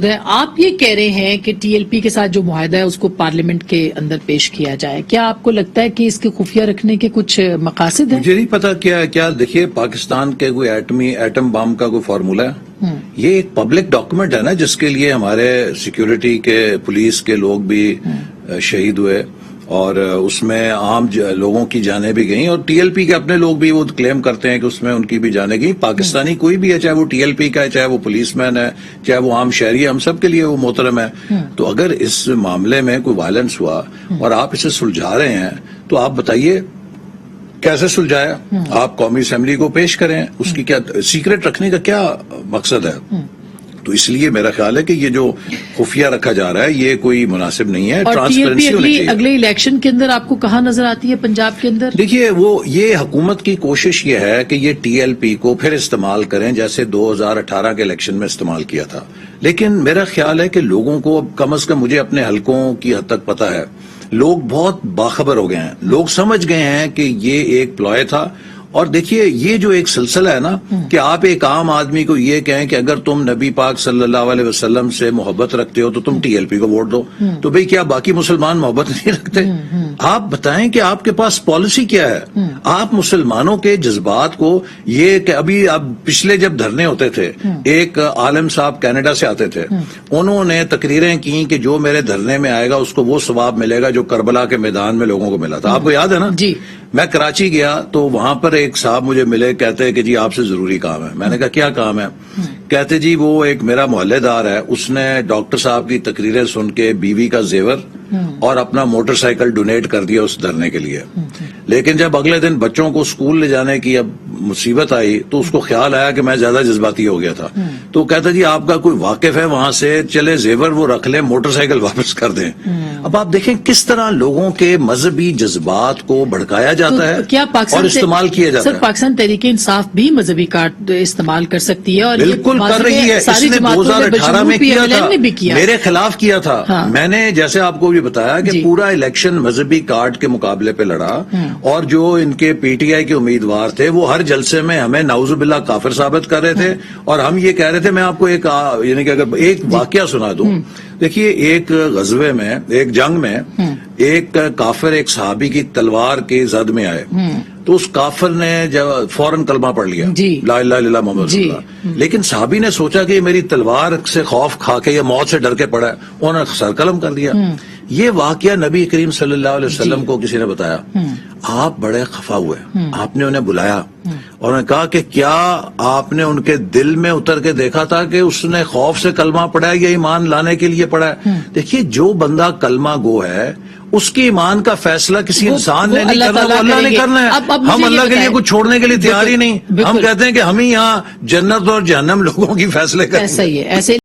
آپ یہ کہہ رہے ہیں کہ ٹی ایل پی کے ساتھ جو معاہدہ ہے اس کو پارلیمنٹ کے اندر پیش کیا جائے، کیا آپ کو لگتا ہے کہ اس کے خفیہ رکھنے کے کچھ مقاصد ہیں؟ مجھے نہیں پتا کیا دیکھیے پاکستان کے کوئی ایٹم بام کا کوئی فارمولہ ہے؟ یہ ایک پبلک ڈاکومنٹ ہے نا، جس کے لیے ہمارے سیکیورٹی کے پولیس کے لوگ بھی شہید ہوئے اور اس میں عام لوگوں کی جانیں بھی گئیں، اور ٹی ایل پی کے اپنے لوگ بھی وہ کلیم کرتے ہیں کہ اس میں ان کی بھی جانیں گئیں۔ پاکستانی کوئی بھی ہے، چاہے وہ ٹی ایل پی کا ہے، چاہے وہ پولیس مین ہے، چاہے وہ عام شہری ہے، ہم سب کے لیے وہ محترم ہے۔ تو اگر اس معاملے میں کوئی وائلنس ہوا اور آپ اسے سلجھا رہے ہیں تو آپ بتائیے کیسے سلجھایا؟ آپ قومی اسمبلی کو پیش کریں، اس کی کیا سیکرٹ رکھنے کا کیا مقصد ہے؟ تو اس لیے میرا خیال ہے کہ یہ جو خفیہ رکھا جا رہا ہے یہ کوئی مناسب نہیں ہے، ٹرانسپیرنسی ہونی چاہیے۔ اگلے الیکشن کے اندر آپ کو کہاں نظر آتی ہے پنجاب کے اندر؟ دیکھیے یہ حکومت کی کوشش یہ ہے کہ یہ ٹی ایل پی کو پھر استعمال کریں جیسے 2018 کے الیکشن میں استعمال کیا تھا، لیکن میرا خیال ہے کہ لوگوں کو کم از کم، مجھے اپنے حلقوں کی حد تک پتا ہے، لوگ بہت باخبر ہو گئے ہیں، لوگ سمجھ گئے ہیں کہ یہ ایک پلوئے تھا۔ اور دیکھیے یہ جو ایک سلسلہ ہے نا کہ آپ ایک عام آدمی کو یہ کہیں کہ اگر تم نبی پاک صلی اللہ علیہ وسلم سے محبت رکھتے ہو تو تم ٹی ایل پی کو ووٹ دو، تو بھئی کیا باقی مسلمان محبت نہیں رکھتے؟ آپ بتائیں کہ آپ کے پاس پالیسی کیا ہے؟ آپ مسلمانوں کے جذبات کو یہ کہ اب پچھلے جب دھرنے ہوتے تھے، ایک عالم صاحب کینیڈا سے آتے تھے، انہوں نے تقریریں کی کہ جو میرے دھرنے میں آئے گا اس کو وہ ثواب ملے گا جو کربلا کے میدان میں لوگوں کو ملا تھا۔ آپ کو یاد ہے نا؟ جی۔ میں کراچی گیا تو وہاں پر ایک صاحب مجھے ملے، کہتے ہیں کہ جی آپ سے ضروری کام ہے۔ میں نے کہا کیا کام ہے؟ کہتے جی وہ ایک میرا محلے دار ہے، اس نے ڈاکٹر صاحب کی تقریریں سن کے بیوی کا زیور اور اپنا موٹر سائیکل ڈونیٹ کر دیا اس دھرنے کے لیے، لیکن جب اگلے دن بچوں کو اسکول لے جانے کی اب مصیبت آئی تو اس کو خیال آیا کہ میں زیادہ جذباتی ہو گیا تھا، تو کہتا جی آپ کا کوئی واقف ہے وہاں سے، چلے زیور وہ رکھ لیں، موٹر سائیکل واپس کر دیں۔ اب آپ دیکھیں کس طرح لوگوں کے مذہبی جذبات کو بھڑکایا جاتا ہے اور استعمال کیا جاتا ہے۔ سر پاکستان تحریک انصاف بھی مذہبی کارڈ استعمال کر سکتی ہے، اور بالکل کر رہی ہے، اس نے 2018 میں کیا تھا، میرے خلاف کیا تھا۔ میں نے جیسے آپ کو بھی بتایا کہ پورا الیکشن مذہبی کارڈ کے مقابلے پہ لڑا، اور جو ان کے پی ٹی آئی کے امیدوار تھے وہ ہر جلسے میں ہمیں نعوذ باللہ کافر ثابت کر رہے تھے، اور ہم یہ کہہ رہے تھے، میں آپ کو ایک یعنی کہ اگر ایک واقعہ سنا دوں، دیکھیے ایک غزوے میں، ایک جنگ میں ایک کافر ایک صحابی کی تلوار کی زد میں آئے، تو اس کافر نے فوراً کلمہ پڑھ لیا، لا الہ الا اللہ محمد رسول اللہ، لیکن صحابی نے سوچا کہ میری تلوار سے خوف کھا کے یا موت سے ڈر کے پڑا ہے، انہوں نے سر قلم کر دیا۔ یہ واقعہ نبی کریم صلی اللہ علیہ وسلم کو کسی نے بتایا، آپ بڑے خفا ہوئے، آپ نے انہیں بلایا اور انہوں نے کہا کہ کیا آپ نے ان کے دل میں اتر کے دیکھا تھا کہ اس نے خوف سے کلمہ پڑھا ہے یا ایمان لانے کے لیے پڑھا ہے؟ دیکھیے جو بندہ کلمہ گو ہے اس کی ایمان کا فیصلہ کسی انسان نے نہیں کرنا، وہ اللہ نے کرنا ہے۔ ہم اللہ کے لیے کچھ چھوڑنے کے لیے تیار ہی نہیں، ہم کہتے ہیں کہ ہم ہی یہاں جنت اور جہنم لوگوں کی فیصلے کریں۔ ایسا ہی ہے، ایسے